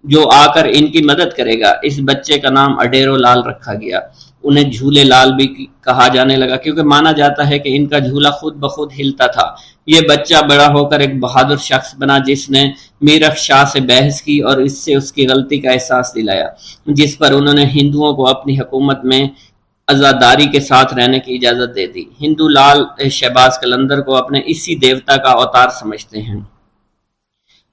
جو آ کر ان کی مدد کرے گا۔ اس بچے کا نام اڈیرو لال رکھا گیا۔ انہیں جھولے لال بھی کہا جانے لگا کیونکہ مانا جاتا ہے کہ ان کا جھولا خود بخود ہلتا تھا۔ یہ بچہ بڑا ہو کر ایک بہادر شخص بنا جس نے میرک شاہ سے بحث کی اور اس سے اس کی غلطی کا احساس دلایا، جس پر انہوں نے ہندوؤں کو اپنی حکومت میں عزاداری کے ساتھ رہنے کی اجازت دے دی۔ ہندو لال شہباز قلندر کو اپنے اسی دیوتا کا اوتار سمجھتے ہیں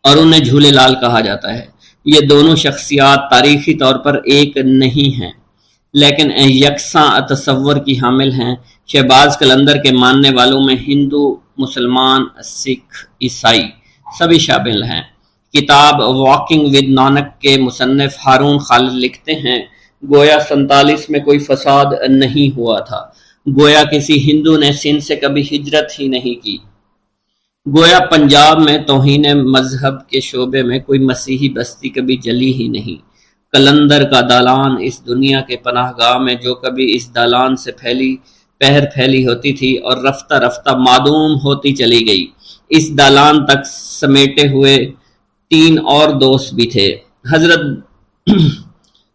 اور انہیں جھولے لال کہا جاتا ہے۔ یہ دونوں شخصیات تاریخی طور پر ایک نہیں ہیں لیکن یکساں تصور کی حامل ہیں۔ شہباز قلندر کے ماننے والوں میں ہندو، مسلمان، سکھ، عیسائی سبھی شامل ہیں۔ کتاب واکنگ ود نانک کے مصنف ہارون خالد لکھتے ہیں، گویا 47 میں کوئی فساد نہیں ہوا تھا، گویا کسی ہندو نے سندھ سے کبھی ہجرت ہی نہیں کی، گویا پنجاب میں توہین مذہب کے شعبے میں کوئی مسیحی بستی کبھی جلی ہی نہیں۔ قلندر کا دالان اس دنیا کے پناہ گاہ میں جو کبھی اس دالان سے پھیلی ہوتی تھی اور رفتہ رفتہ معدوم ہوتی چلی گئی۔ اس دالان تک سمیٹے ہوئے 3 اور دوست بھی تھے، حضرت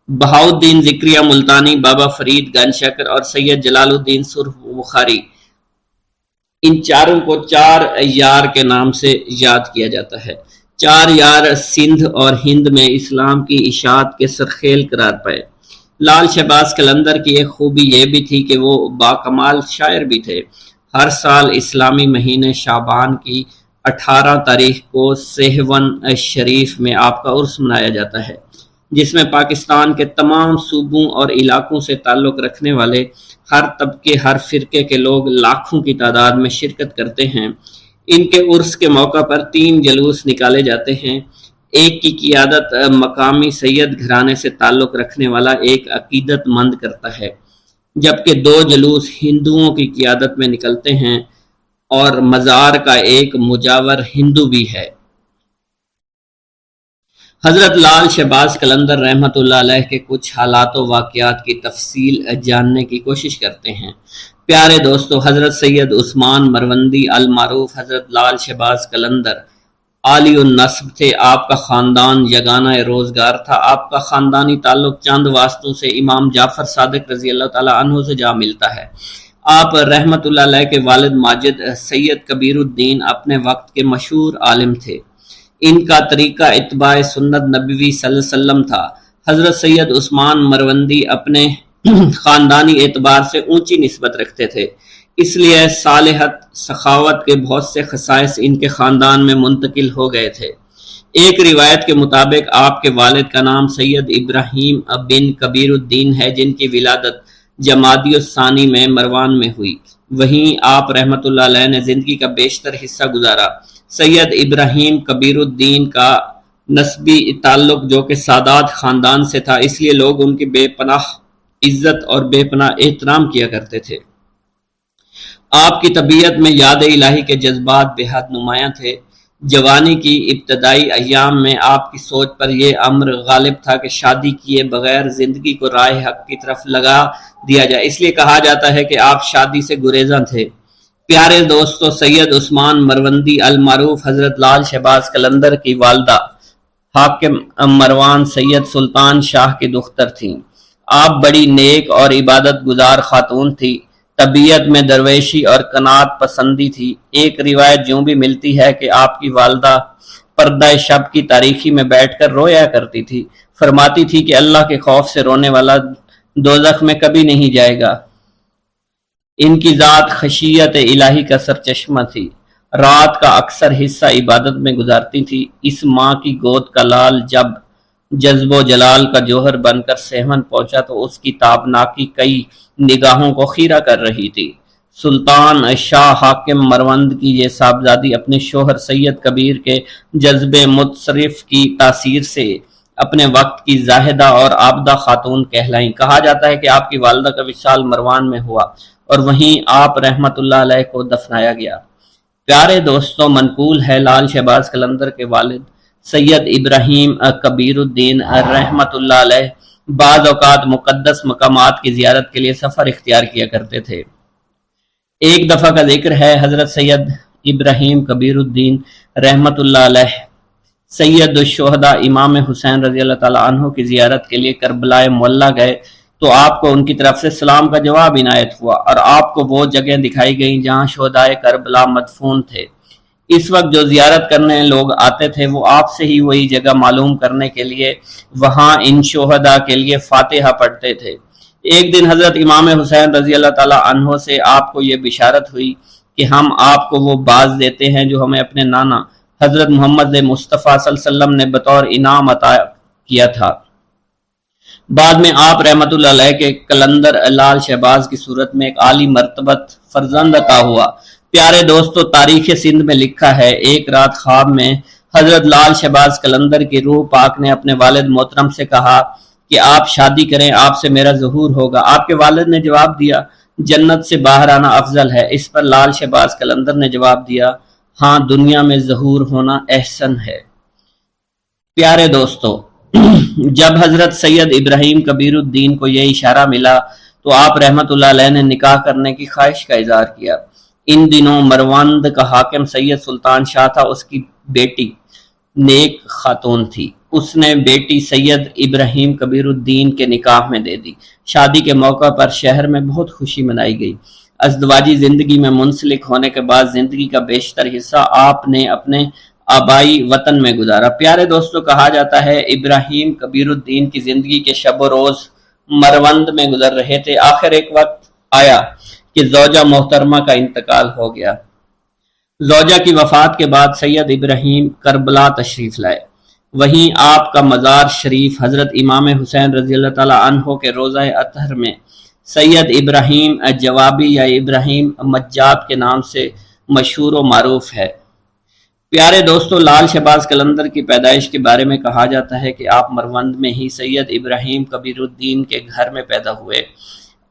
بہاؤالدین ذکریہ ملتانی، بابا فرید گنج شکر اور سید جلال الدین سرخ بخاری۔ ان چاروں کو 4 یار کے نام سے یاد کیا جاتا ہے۔ 4 یار سندھ اور ہند میں اسلام کی اشاعت کے سرخیل قرار پائے۔ لال شہباز قلندر کی ایک خوبی یہ بھی تھی کہ وہ باکمال شاعر بھی تھے۔ ہر سال اسلامی مہینے شعبان کی 18 تاریخ کو سیہون شریف میں آپ کا عرس منایا جاتا ہے، جس میں پاکستان کے تمام صوبوں اور علاقوں سے تعلق رکھنے والے ہر طبقے، ہر فرقے کے لوگ لاکھوں کی تعداد میں شرکت کرتے ہیں۔ ان کے عرس کے موقع پر 3 جلوس نکالے جاتے ہیں۔ ایک کی قیادت مقامی سید گھرانے سے تعلق رکھنے والا ایک عقیدت مند کرتا ہے، جبکہ 2 جلوس ہندوؤں کی قیادت میں نکلتے ہیں اور مزار کا ایک مجاور ہندو بھی ہے۔ حضرت لال شہباز قلندر رحمۃ اللہ علیہ کے کچھ حالات و واقعات کی تفصیل جاننے کی کوشش کرتے ہیں۔ پیارے دوستو، حضرت سید عثمان مروندی المعروف حضرت لال شہباز قلندر عالی النسب تھے۔ آپ کا خاندان یگانہ روزگار تھا۔ آپ کا خاندانی تعلق چند واسطوں سے امام جعفر صادق رضی اللہ تعالیٰ عنہ سے جا ملتا ہے۔ آپ رحمت اللہ علیہ کے والد ماجد سید کبیر الدین اپنے وقت کے مشہور عالم تھے۔ ان کا طریقہ اتباع سنت نبوی صلی اللہ علیہ وسلم تھا۔ حضرت سید عثمان مروندی اپنے خاندانی اعتبار سے اونچی نسبت رکھتے تھے، اس لیے صالحت سخاوت کے بہت سے خصائص ان کے خاندان میں منتقل ہو گئے تھے۔ ایک روایت کے مطابق آپ کے والد کا نام سید ابراہیم بن کبیر الدین ہے، جن کی ولادت جمادی الثانی میں مروان میں ہوئی۔ وہیں آپ رحمت اللہ علیہ نے زندگی کا بیشتر حصہ گزارا۔ سید ابراہیم کبیر الدین کا نسبی تعلق جو کہ سادات خاندان سے تھا، اس لیے لوگ ان کی بے پناہ عزت اور بے پناہ احترام کیا کرتے تھے۔ آپ کی طبیعت میں یاد الہی کے جذبات بے حد نمایاں تھے۔ جوانی کی ابتدائی ایام میں آپ کی سوچ پر یہ امر غالب تھا کہ شادی کیے بغیر زندگی کو راہ حق کی طرف لگا دیا جائے، اس لیے کہا جاتا ہے کہ آپ شادی سے گریزاں تھے۔ پیارے دوستو، سید عثمان مروندی المعروف حضرت لال شہباز قلندر کی والدہ حاکم مروان سید سلطان شاہ کی دختر تھیں۔ آپ بڑی نیک اور عبادت گزار خاتون تھی۔ طبیعت میں درویشی اور قناعت پسندی تھی۔ ایک روایت یوں بھی ملتی ہے کہ آپ کی والدہ پردہ شب کی تاریکی میں بیٹھ کر رویا کرتی تھی، فرماتی تھی کہ اللہ کے خوف سے رونے والا دوزخ میں کبھی نہیں جائے گا۔ ان کی ذات خشیت الہی کا سرچشمہ تھی۔ رات کا اکثر حصہ عبادت میں گزارتی تھی۔ اس ماں کی گود کا لال جب جذب و جلال کا جوہر بن کر سہون پہنچا تو اس کی تابناکی کئی نگاہوں کو خیرہ کر رہی تھی۔ سلطان شاہ حاکم مروند کی یہ صاحبزادی اپنے شوہر سید کبیر کے جذب متصرف کی تاثیر سے اپنے وقت کی زاہدہ اور عابدہ خاتون کہلائیں۔ کہا جاتا ہے کہ آپ کی والدہ کا وصال مروان میں ہوا اور وہیں آپ رحمت اللہ علیہ کو دفنایا گیا۔ پیارے دوستوں، منقول ہے لال شہباز قلندر کے والد سید ابراہیم کبیر الدین رحمت اللہ علیہ بعض اوقات مقدس مقامات کی زیارت کے لیے سفر اختیار کیا کرتے تھے۔ ایک دفعہ کا ذکر ہے، حضرت سید ابراہیم کبیر الدین رحمت اللہ علیہ سید الشہداء امام حسین رضی اللہ تعالیٰ عنہ کی زیارت کے لیے کربلا معلیٰ گئے تو آپ کو ان کی طرف سے سلام کا جواب عنایت ہوا اور آپ کو وہ جگہ دکھائی گئیں جہاں شہداء کربلا مدفون تھے۔ اس وقت جو زیارت کرنے لوگ آتے تھے وہ آپ سے ہی وہی جگہ معلوم کرنے کے لیے وہاں ان شہداء کے لیے فاتحہ پڑھتے تھے۔ ایک دن حضرت امام حسین رضی اللہ تعالیٰ عنہ سے آپ کو یہ بشارت ہوئی کہ ہم آپ کو وہ باز دیتے ہیں جو ہمیں اپنے نانا حضرت محمد مصطفیٰ صلی اللہ علیہ وسلم نے بطور انعام عطا کیا تھا۔ بعد میں آپ رحمت اللہ علیہ کے قلندر لال شہباز کی صورت میں ایک عالی مرتبت فرزند عطا ہوا۔ پیارے دوستو، تاریخ سندھ میں لکھا ہے، ایک رات خواب میں حضرت لال شہباز قلندر کی روح پاک نے اپنے والد محترم سے کہا کہ آپ شادی کریں، آپ سے میرا ظہور ہوگا۔ آپ کے والد نے جواب دیا، جنت سے باہر آنا افضل ہے۔ اس پر لال شہباز قلندر نے جواب دیا، ہاں، دنیا میں ظہور ہونا احسن ہے۔ پیارے دوستو، جب حضرت سید ابراہیم کبیر الدین کو یہ اشارہ ملا تو آپ رحمت اللہ علیہ نے نکاح کرنے کی خواہش کا اظہار کیا۔ ان دنوں مروند کا حاکم سید سلطان شاہ تھا، اس کی بیٹی نیک خاتون تھی۔ اس نے بیٹی سید ابراہیم کبیر الدین کے نکاح میں دے دی۔ شادی کے موقع پر شہر میں بہت خوشی منائی گئی۔ ازدواجی زندگی میں منسلک ہونے کے بعد زندگی کا بیشتر حصہ آپ نے اپنے آبائی وطن میں گزارا۔ پیارے دوستو، کہا جاتا ہے ابراہیم کبیر الدین کی زندگی کے شب و روز مروند میں گزر رہے تھے۔ آخر ایک وقت آیا کہ زوجہ محترمہ کا انتقال ہو گیا۔ زوجہ کی وفات کے بعد سید ابراہیم کربلا تشریف لائے۔ وہیں آپ کا مزار شریف حضرت امام حسین رضی اللہ تعالیٰ عنہ کے روضہ اطہر میں سید ابراہیم جوابی یا ابراہیم مجاب کے نام سے مشہور و معروف ہے۔ پیارے دوستو، لال شہباز قلندر کی پیدائش کے بارے میں کہا جاتا ہے کہ آپ مروند میں ہی سید ابراہیم کبیر الدین کے گھر میں پیدا ہوئے۔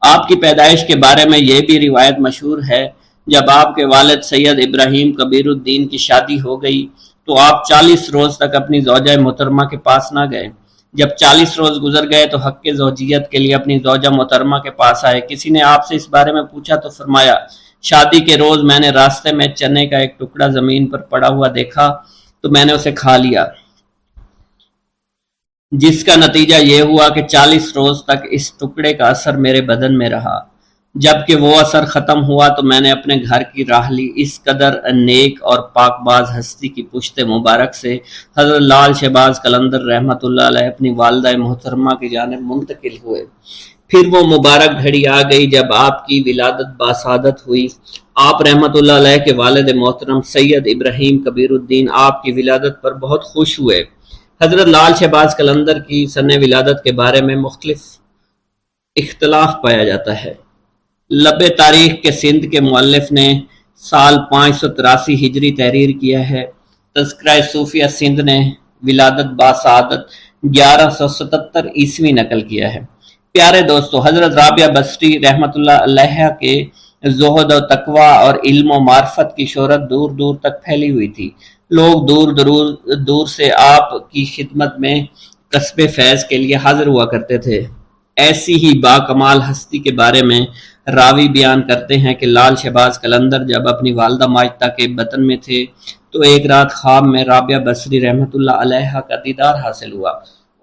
آپ کی پیدائش کے بارے میں یہ بھی روایت مشہور ہے جب آپ کے والد سید ابراہیم کبیر الدین کی شادی ہو گئی تو آپ 40 روز تک اپنی زوجہ محترمہ کے پاس نہ گئے۔ جب 40 روز گزر گئے تو حق زوجیت کے لیے اپنی زوجہ محترمہ کے پاس آئے۔ کسی نے آپ سے اس بارے میں پوچھا تو فرمایا، شادی کے روز میں نے راستے میں چنے کا ایک ٹکڑا زمین پر پڑا ہوا دیکھا تو میں نے اسے کھا لیا، جس کا نتیجہ یہ ہوا کہ 40 روز تک اس ٹکڑے کا اثر میرے بدن میں رہا۔ جب کہ وہ اثر ختم ہوا تو میں نے اپنے گھر کی راہ لی۔ اس قدر نیک اور پاک باز ہستی کی پشت مبارک سے حضرت لال شہباز قلندر رحمۃ اللہ علیہ اپنی والدہ محترمہ کی جانب منتقل ہوئے۔ پھر وہ مبارک گھڑی آ گئی جب آپ کی ولادت باسعادت ہوئی۔ آپ رحمۃ اللہ علیہ کے والد محترم سید ابراہیم کبیر الدین آپ کی ولادت پر بہت خوش ہوئے۔ حضرت لال شہباز قلندر کی سن ولادت کے بارے میں مختلف اختلاف پایا جاتا ہے۔ لب تاریخ کے سندھ کے مؤلف نے سال 583 ہجری تحریر کیا ہے۔ تذکرہ صوفیہ سندھ نے ولادت باسعادت 1177 عیسوی نقل کیا ہے۔ پیارے دوستو، حضرت رابعہ بصری رحمۃ اللہ علیہ کے زہد و تقوی اور علم و معرفت کی شہرت دور دور تک پھیلی ہوئی تھی۔ لوگ دور سے آپ کی خدمت میں کسب فیض کے لیے حاضر ہوا کرتے تھے۔ ایسی ہی باکمال ہستی کے بارے میں راوی بیان کرتے ہیں کہ لال شہباز قلندر جب اپنی والدہ ماجدہ کے بطن میں تھے تو ایک رات خواب میں رابعہ بصری رحمۃ اللہ علیہ کا دیدار حاصل ہوا۔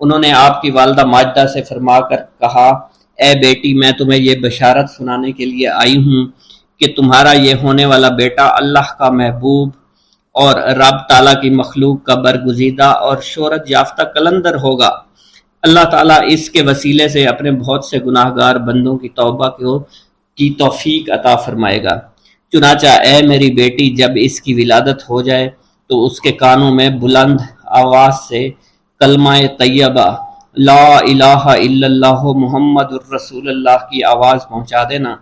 انہوں نے آپ کی والدہ ماجدہ سے فرما کر کہا، اے بیٹی، میں تمہیں یہ بشارت سنانے کے لیے آئی ہوں کہ تمہارا یہ ہونے والا بیٹا اللہ کا محبوب اور رب تعالیٰ کی مخلوق کا برگزیدہ اور شہرت یافتہ قلندر ہوگا۔ اللہ تعالیٰ اس کے وسیلے سے اپنے بہت سے گناہ گار بندوں کی توبہ کی توفیق عطا فرمائے گا۔ چنانچہ اے میری بیٹی، جب اس کی ولادت ہو جائے تو اس کے کانوں میں بلند آواز سے کلمہ طیبہ لا الہ الا اللہ محمد الرسول اللہ کی آواز پہنچا دینا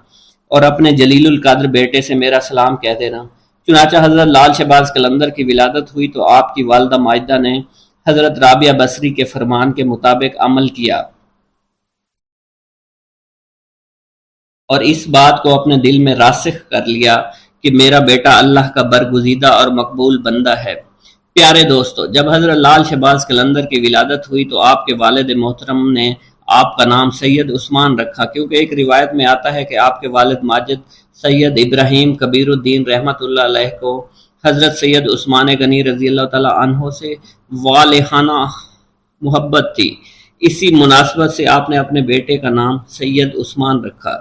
اور اپنے جلیل القدر بیٹے سے میرا سلام کہہ دینا۔ چنانچہ حضرت لال شہباز قلندر کی ولادت ہوئی تو آپ کی والدہ ماجدہ نے حضرت رابعہ بصری کے فرمان کے مطابق عمل کیا اور اس بات کو اپنے دل میں راسخ کر لیا کہ میرا بیٹا اللہ کا برگزیدہ اور مقبول بندہ ہے۔ پیارے دوستو، جب حضرت لال شہباز قلندر کی ولادت ہوئی تو آپ کے والد محترم نے آپ کا نام سید عثمان رکھا، کیونکہ ایک روایت میں آتا ہے کہ آپ کے والد ماجد سید ابراہیم کبیر الدین رحمۃ اللہ علیہ کو حضرت سید عثمان غنی رضی اللہ تعالیٰ عنہ سے والہانہ محبت تھی۔ اسی مناسبت سے آپ نے اپنے بیٹے کا نام سید عثمان رکھا۔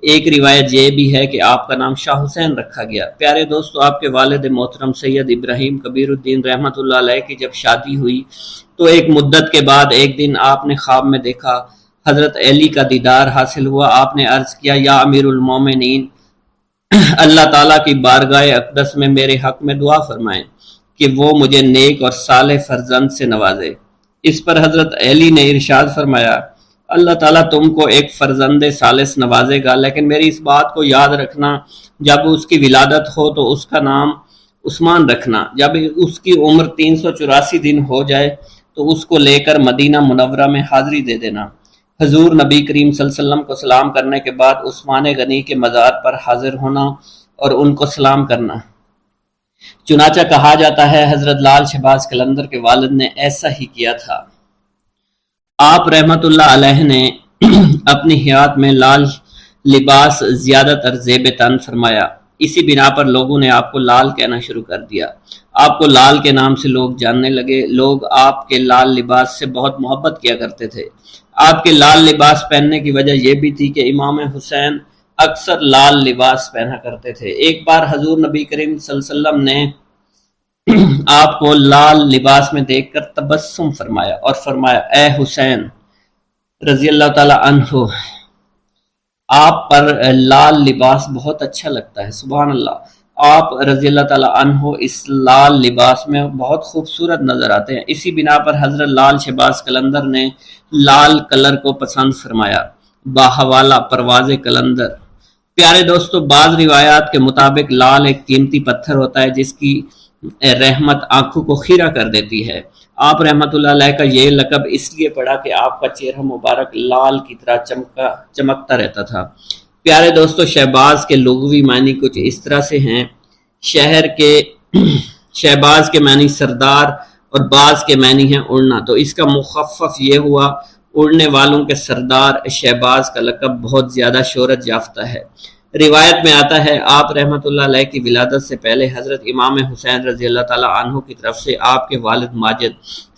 ایک روایت یہ بھی ہے کہ آپ کا نام شاہ حسین رکھا گیا۔ پیارے دوستو، آپ کے والد محترم سید ابراہیم کبیر الدین رحمۃ اللہ علیہ کی جب شادی ہوئی تو ایک مدت کے بعد ایک دن آپ نے خواب میں دیکھا حضرت علی کا دیدار حاصل ہوا۔ آپ نے عرض کیا، یا امیر المومنین، اللہ تعالیٰ کی بارگاہ اقدس میں میرے حق میں دعا فرمائیں کہ وہ مجھے نیک اور صالح فرزند سے نوازے۔ اس پر حضرت علی نے ارشاد فرمایا، اللہ تعالیٰ تم کو ایک فرزند صالح نوازے گا، لیکن میری اس بات کو یاد رکھنا، جب اس کی ولادت ہو تو اس کا نام عثمان رکھنا۔ جب اس کی عمر 384 دن ہو جائے تو اس کو لے کر مدینہ منورہ میں حاضری دے دینا۔ حضور نبی کریم صلی اللہ علیہ وسلم کو سلام کرنے کے بعد عثمان غنی کے مزار پر حاضر ہونا اور ان کو سلام کرنا۔ چنانچہ کہا جاتا ہے حضرت لال شہباز قلندر کے والد نے ایسا ہی کیا تھا۔ آپ رحمت اللہ علیہ نے اپنی حیات میں لال لباس زیادہ تر زیب تن فرمایا۔ اسی بنا پر لوگوں نے آپ کو لال کہنا شروع کر دیا۔ آپ کو لال کے نام سے لوگ جاننے لگے۔ لوگ آپ کے لال لباس سے بہت محبت کیا کرتے تھے۔ آپ کے لال لباس پہننے کی وجہ یہ بھی تھی کہ امام حسین اکثر لال لباس پہنا کرتے تھے۔ ایک بار حضور نبی کریم صلی اللہ علیہ وسلم نے آپ کو لال لباس میں دیکھ کر تبسم فرمایا اور فرمایا، اے حسین رضی اللہ تعالی عنہ، آپ پر لال لباس بہت اچھا لگتا ہے۔ سبحان اللہ، آپ رضی اللہ تعالی عنہ اس لال لباس میں بہت خوبصورت نظر آتے ہیں۔ اسی بنا پر حضرت لال شہباز قلندر نے لال کلر کو پسند فرمایا۔ باحوالہ پرواز قلندر۔ پیارے دوستو، بعض روایات کے مطابق لال ایک قیمتی پتھر ہوتا ہے جس کی رحمت آنکھوں کو خیرہ کر دیتی ہے۔ آپ رحمت اللہ علیہ کا یہ لقب اس لیے پڑا کہ آپ کا چہرہ مبارک لال کی طرح چمکتا رہتا تھا۔ پیارے دوستو، شہباز کے لغوی معنی کچھ اس طرح سے ہیں۔ شہر کے شہباز کے معنی سردار اور باز کے معنی ہیں اڑنا، تو اس کا مخفف یہ ہوا اڑنے والوں کے سردار شہباز کا لقب بہت زیادہ شہرت یافتہ ہے۔ روایت میں آتا ہے آپ رحمۃ اللہ علیہ کی ولادت سے پہلے حضرت امام حسین رضی اللہ تعالیٰ عنہ کی طرف سے آپ کے والد ماجد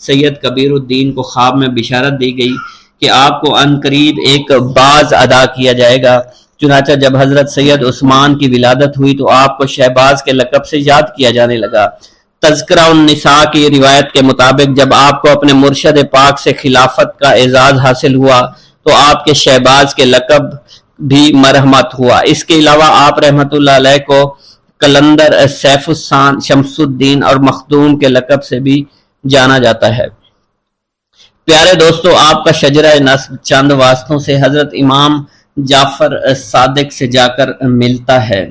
سید کبیر الدین کو خواب میں بشارت دی گئی کہ آپ کو عن قریب ایک باز ادا کیا جائے گا۔ چنانچہ جب حضرت سید عثمان کی ولادت ہوئی تو آپ کو شہباز کے لقب سے یاد کیا جانے لگا۔ تذکرہ النساء کی روایت کے مطابق جب آپ کو اپنے مرشد پاک سے خلافت کا اعزاز حاصل ہوا تو آپ کے شہباز کے لقب بھی مرحمت ہوا۔ اس کے علاوہ آپ رحمۃ اللہ علیہ کو قلندر، سیف السان، شمس الدین اور مخدوم کے لقب سے بھی جانا جاتا ہے۔ پیارے دوستو، آپ کا شجرہ نسب چند واسطوں سے حضرت امام جعفر صادق سے جا کر ملتا ہے۔